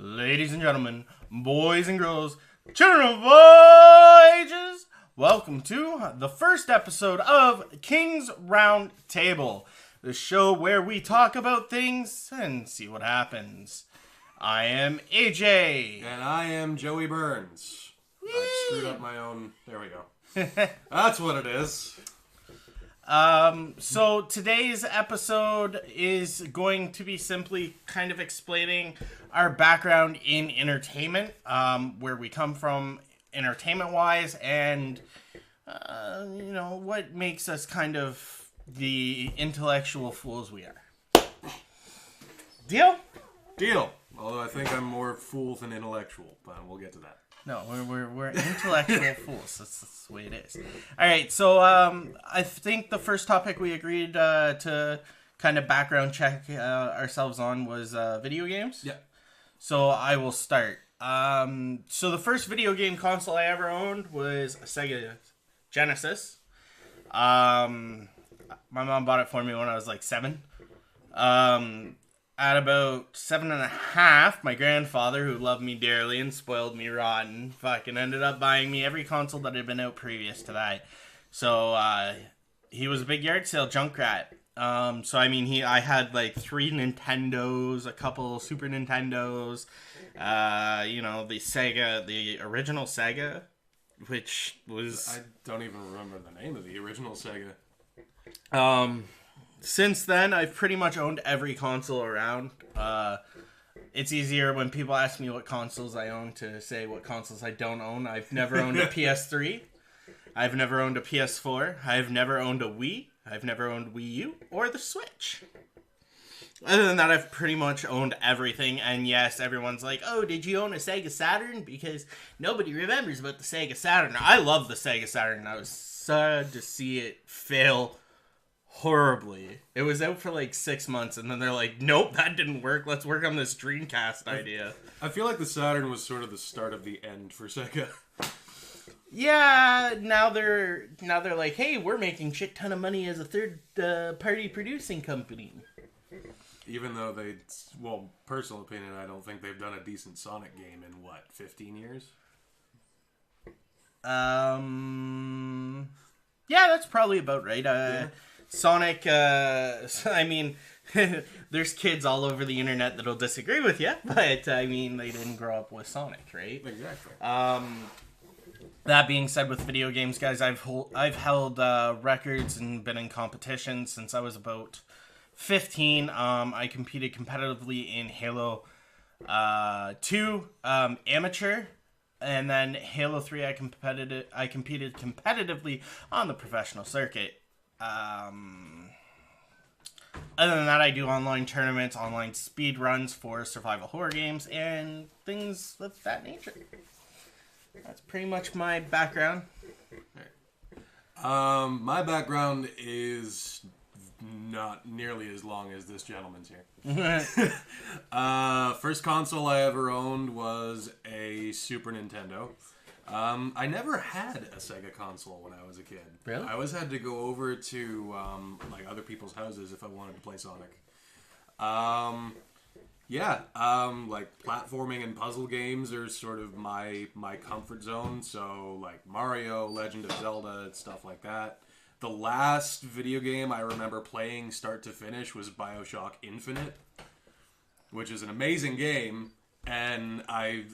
Ladies and gentlemen, boys and girls, children of all ages, welcome to the first episode of King's Round Table, the show where we talk about things and see what happens. I am AJ. And I am Joey Burns. I screwed up my own... There we go. That's what it is. So today's episode is going to be simply kind of explaining our background in entertainment, where we come from entertainment-wise, and, what makes us kind of the intellectual fools we are. Deal? Deal. Although I think I'm more fool than intellectual, but we'll get to that. No, we're intellectual fools. That's the way it is. All right, so I think the first topic we agreed to kind of background check ourselves on was video games. Yeah. So I will start. So the first video game console I ever owned was a Sega Genesis. My mom bought it for me when I was like 7. At about 7.5, my grandfather, who loved me dearly and spoiled me rotten, fucking ended up buying me every console that had been out previous to that. So, he was a big yard sale junk rat. I had like 3 Nintendos, a couple Super Nintendos, the Sega, the original Sega, which was... I don't even remember the name of the original Sega. Since then, I've pretty much owned every console around. It's easier when people ask me what consoles I own to say what consoles I don't own. I've never owned a PS3. I've never owned a PS4. I've never owned a Wii. I've never owned Wii U or the Switch. Other than that, I've pretty much owned everything. And yes, everyone's like, oh, did you own a Sega Saturn? Because nobody remembers about the Sega Saturn. I love the Sega Saturn. I was sad to see it fail horribly. It was out for like 6 months, and then they're like, nope, that didn't work. Let's work on this Dreamcast idea. I feel like the Saturn was sort of the start of the end for Sega. Yeah, now they're like, hey, we're making shit ton of money as a third party producing company. Even though personal opinion, I don't think they've done a decent Sonic game in 15 years? Yeah, that's probably about right. Yeah. Sonic, there's kids all over the internet that'll disagree with you, but, they didn't grow up with Sonic, right? Exactly. That being said, with video games, guys, I've held records and been in competitions since I was about 15. I competed competitively in Halo 2 Amateur, and then Halo 3 I competed competitively on the professional circuit. Other than that, I do online tournaments, online speed runs for survival horror games, and things of that nature. That's pretty much my background. My background is not nearly as long as this gentleman's here. First console I ever owned was a Super Nintendo. I never had a Sega console when I was a kid. Really? I always had to go over to other people's houses if I wanted to play Sonic. Platforming and puzzle games are sort of my comfort zone. So like Mario, Legend of Zelda, stuff like that. The last video game I remember playing start to finish was BioShock Infinite, which is an amazing game. And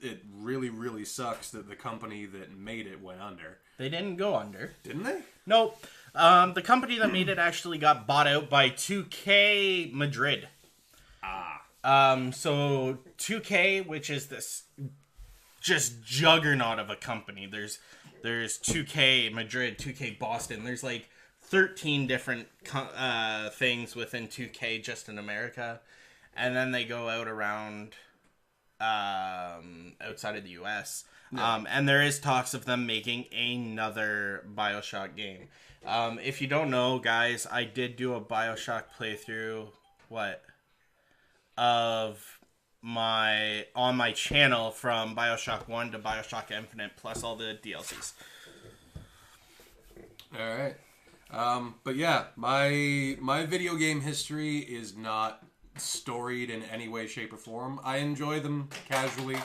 it really, really sucks that the company that made it went under. They didn't go under. Didn't they? Nope. The company that made it actually got bought out by 2K Madrid. So 2K, which is this just juggernaut of a company. There's 2K Madrid, 2K Boston. There's like 13 different things within 2K just in America. And then they go out around... outside of the US. No. And there is talks of them making another BioShock game. If you don't know, guys, I did do a BioShock playthrough, on my channel from BioShock 1 to BioShock Infinite, plus all the DLCs. Alright. But yeah, my video game history is not storied in any way, shape, or form. I enjoy them casually,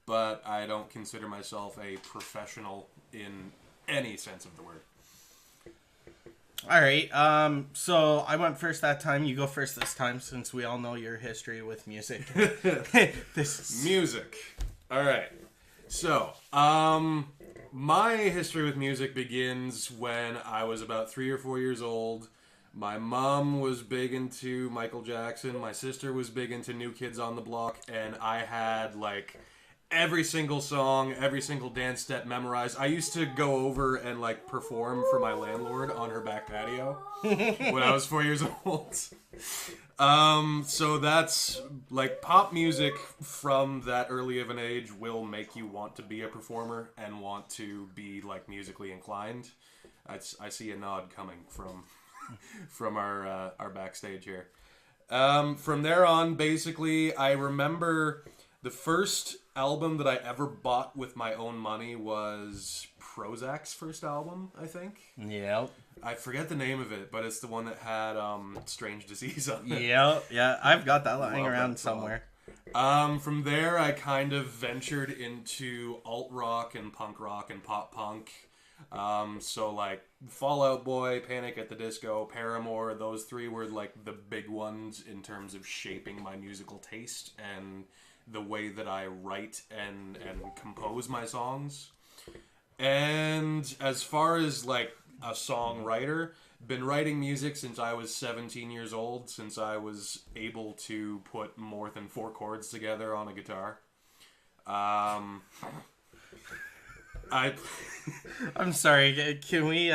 but I don't consider myself a professional in any sense of the word. All right. So I went first that time. You go first this time, since we all know your history with music. Music. All right. So, my history with music begins when I was about 3 or 4 years old. My mom was big into Michael Jackson. My sister was big into New Kids on the Block, and I had like every single song, every single dance step memorized. I used to go over and like perform for my landlord on her back patio when I was 4 years old. So that's like pop music from that early of an age will make you want to be a performer and want to be like musically inclined. I see a nod coming from our backstage here. From there on, basically, I remember the first album that I ever bought with my own money was Prozac's first album, I think. Yep. I forget the name of it, but it's the one that had Strange Disease on it. Yep. Yeah, I've got that lying around somewhere. From there, I kind of ventured into alt rock and punk rock and pop punk. So like Fall Out Boy, Panic at the Disco, Paramore, those three were like the big ones in terms of shaping my musical taste and the way that I write and compose my songs. And as far as like a songwriter, been writing music since I was 17 years old, since I was able to put more than 4 chords together on a guitar. I'm sorry. Can we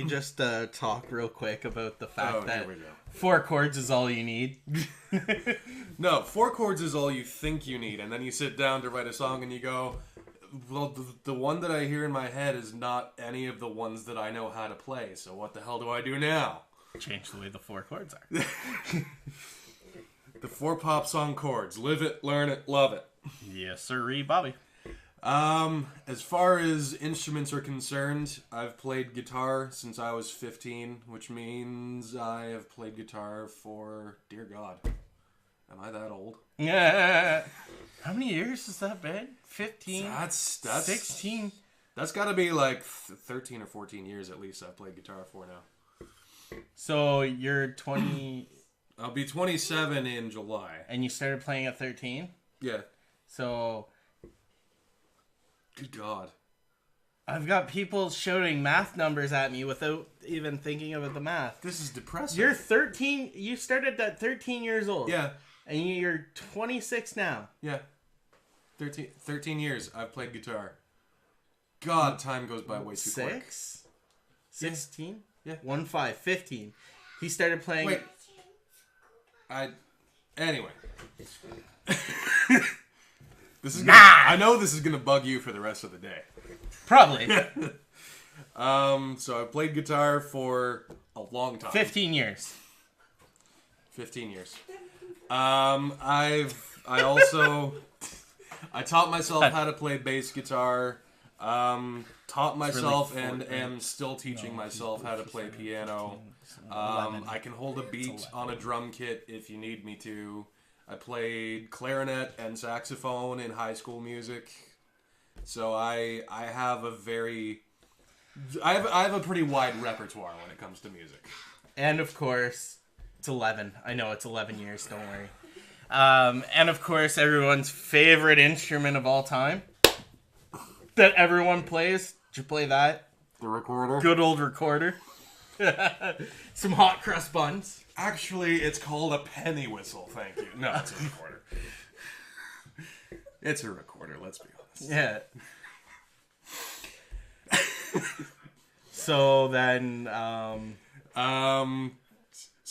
just talk real quick about the fact that 4 chords is all you need? No, 4 chords is all you think you need, and then you sit down to write a song and you go, well, the one that I hear in my head is not any of the ones that I know how to play, so what the hell do I do now? Change the way the 4 chords are. The 4 pop song chords. Live it, learn it, love it. Yes, sirree, Bobby. As far as instruments are concerned, I've played guitar since I was 15, which means I have played guitar for, dear God, am I that old? Yeah. How many years has that been? 15? That's 16? That's gotta be like 13 or 14 years at least I've played guitar for now. So you're 20... I'll be 27 in July. And you started playing at 13? Yeah. So... Good God. I've got people shouting math numbers at me without even thinking about the math. This is depressing. You're 13. You started at 13 years old. Yeah. And you're 26 now. Yeah. 13 years I've played guitar. God, time goes by way too quick. 16? Yeah. 15. He started playing... Wait. Anyway. This is I know this is gonna bug you for the rest of the day. Probably. So I played guitar for a long time. 15 years. 15 years. I taught myself how to play bass guitar. Taught myself and am still teaching myself how to play piano. I can hold a beat on a drum kit if you need me to. I played clarinet and saxophone in high school music. So I have a pretty wide repertoire when it comes to music. And of course, it's 11. I know it's 11 years, don't worry. And of course, everyone's favorite instrument of all time that everyone plays. Did you play that? The recorder. Good old recorder. Some hot crust buns. Actually, it's called a penny whistle, thank you. No, it's a recorder. It's a recorder, let's be honest. Yeah. So then,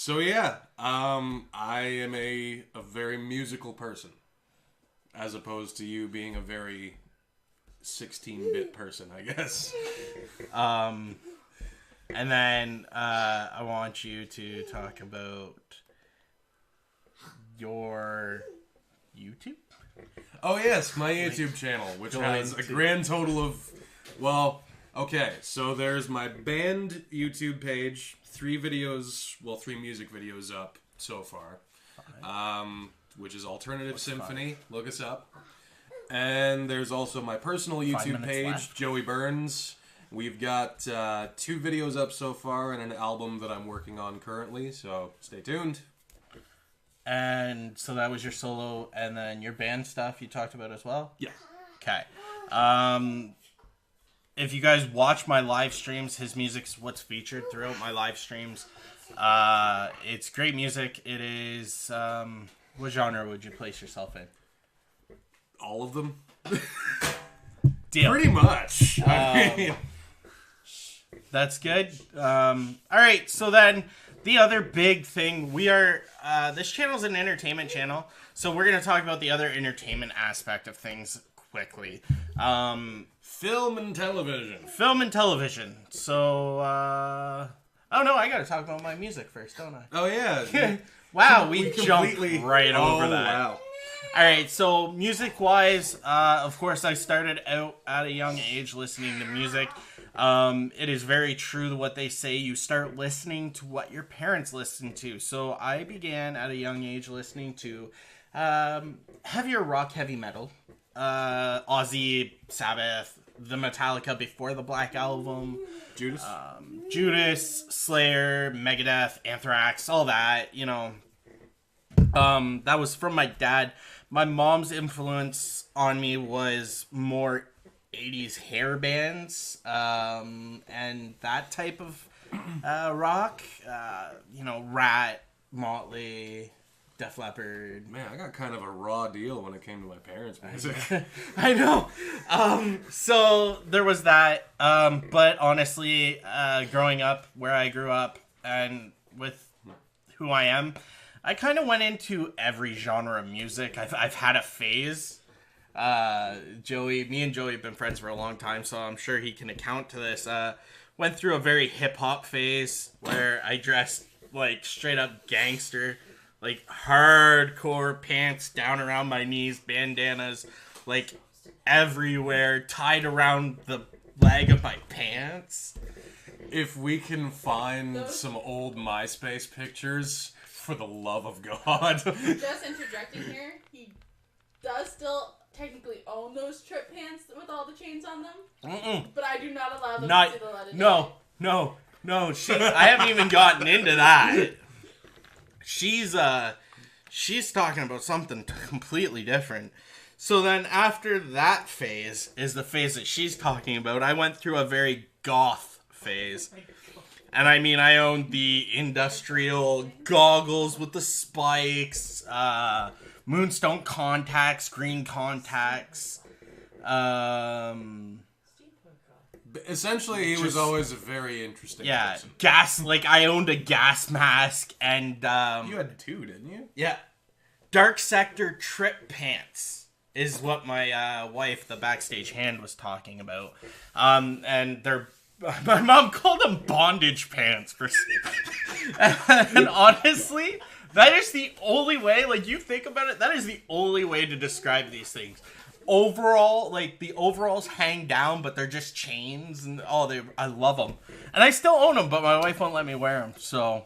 So yeah, I am a very musical person, as opposed to you being a very 16-bit person, I guess. And then I want you to talk about your YouTube. Oh yes, my YouTube channel, which has a grand total of, well, okay, so there's my band YouTube page, 3 music videos up so far. which is Alternative Symphony. Look us up. And there's also my personal YouTube page, left. Joey Burns. We've got 2 videos up so far and an album that I'm working on currently, so stay tuned. And so that was your solo, and then your band stuff you talked about as well? Yeah. Okay. If you guys watch my live streams, his music's what's featured throughout my live streams. It's great music. It is... what genre would you place yourself in? All of them? Deal. Pretty much. That's good. All right, so then the other big thing, we are... this channel's an entertainment channel, so we're going to talk about the other entertainment aspect of things quickly. Film and television. Film and television. So, oh no, I got to talk about my music first, don't I? Oh, yeah. Wow, we jumped right over that. Wow. All right, so music-wise, of course, I started out at a young age listening to music. It is very true to what they say. You start listening to what your parents listen to. So I began at a young age listening to heavier rock, heavy metal, Ozzy, Sabbath, the Metallica before the Black Album, Judas, Slayer, Megadeth, Anthrax, all that, you know. That was from my dad. My mom's influence on me was more 80s hair bands, and that type of rock. You know, Rat, Motley, Def Leppard. Man, I got kind of a raw deal when it came to my parents' music. I know. So there was that. But honestly, growing up where I grew up and with who I am, I kind of went into every genre of music. I've had a phase. Me and Joey have been friends for a long time, so I'm sure he can account to this. Went through a very hip-hop phase where I dressed like straight up gangster, like hardcore pants down around my knees, bandanas like everywhere, tied around the leg of my pants. If we can find some old MySpace pictures, for the love of God. Just interjecting here, he does still technically own those trip pants with all the chains on them. Mm-mm. But I do not allow them to see the light of day. No. I haven't even gotten into that. She's talking about something completely different. So then after that phase is the phase that she's talking about. I went through a very goth phase. And I mean, I owned the industrial goggles with the spikes, moonstone contacts, green contacts. Essentially, he was always a very interesting person. Gas, like I owned a gas mask and... you had 2, didn't you? Yeah. Dark Sector trip pants is what my wife, the backstage hand, was talking about. And they're... My mom called them bondage pants. And honestly, that is the only way, like, you think about it, that is the only way to describe these things. Overall, like, the overalls hang down, but they're just chains, and, I love them. And I still own them, but my wife won't let me wear them, so...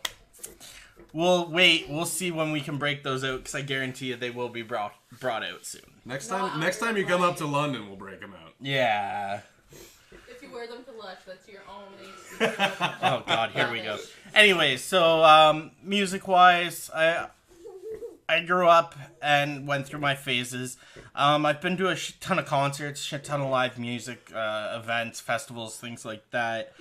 We'll see when we can break those out, because I guarantee you they will be brought out soon. Next time you come up to London, we'll break them out. Yeah. If you wear them to Lush, that's your own Oh God, here we go. Anyways, so music-wise, I grew up and went through my phases. I've been to a ton of concerts, shit ton of live music events, festivals, things like that.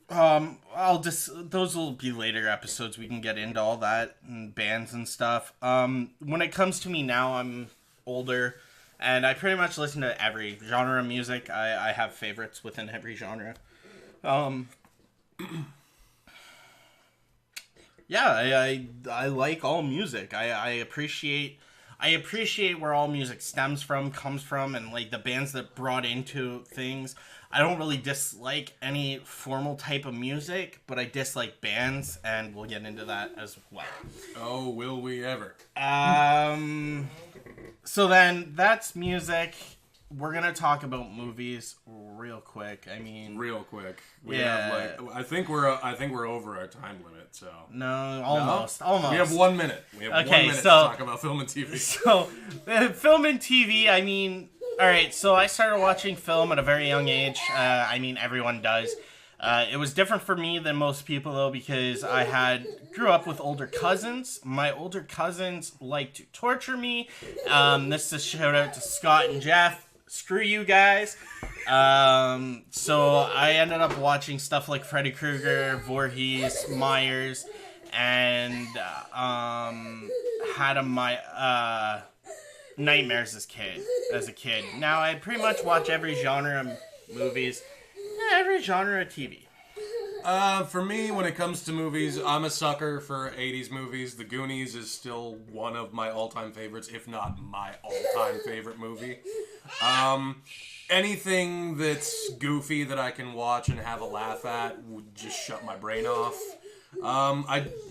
Those will be later episodes. We can get into all that and bands and stuff. When it comes to me now, I'm older. And I pretty much listen to every genre of music. I have favorites within every genre. Yeah, I like all music. I appreciate where all music stems from, comes from, and like the bands that brought into things. I don't really dislike any formal type of music, but I dislike bands, and we'll get into that as well. Oh, will we ever? So then, that's music. we're gonna talk about movies real quick. I mean, real quick. We Yeah. have I think we're over our time limit. So no, almost. we have 1 minute. We have Okay, 1 minute so- to talk about film and TV. So, film and TV, I mean, alright, so I started watching film at a very young age. I mean, everyone does. It was different for me than most people, though, because I grew up with older cousins. My older cousins like to torture me. This is a shout out to Scott and Jeff. Screw you guys. So I ended up watching stuff like Freddy Krueger, Voorhees, Myers, and had my nightmares as a kid. Now I pretty much watch every genre of movies, every genre of TV. For me, when it comes to movies, I'm a sucker for 80s movies. The Goonies is still one of my all-time favorites, if not my all-time favorite movie. Anything that's goofy that I can watch and have a laugh at would just shut my brain off.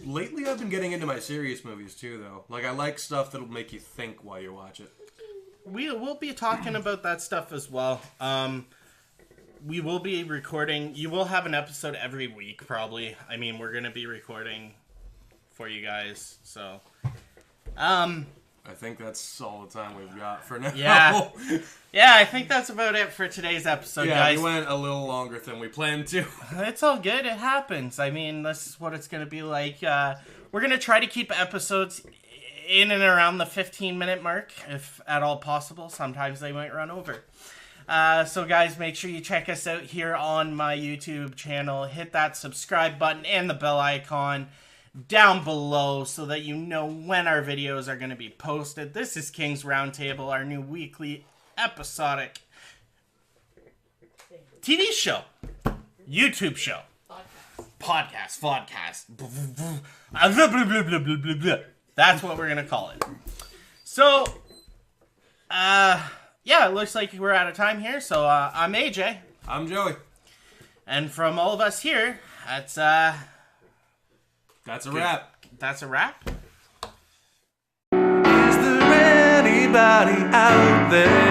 Lately I've been getting into my serious movies too, though. Like, I like stuff that'll make you think while you watch it. We'll be talking about that stuff as well. We will be recording. You will have an episode every week, probably. I mean, we're gonna be recording for you guys, so. I think that's all the time we've got for now. Yeah. Yeah, I think that's about it for today's episode, guys. We went a little longer than we planned to. It's all good. It happens. I mean, this is what it's going to be like. We're going to try to keep episodes in and around the 15-minute mark, if at all possible. Sometimes they might run over. So, guys, make sure you check us out here on my YouTube channel. Hit that subscribe button and the bell icon down below so that you know when our videos are going to be posted. This is King's Roundtable, our new weekly episodic TV show, YouTube show, podcast. That's what we're going to call it. So, yeah, it looks like we're out of time here. So, I'm AJ. I'm Joey. And from all of us here, that's a wrap. That's a wrap. Is there anybody out there?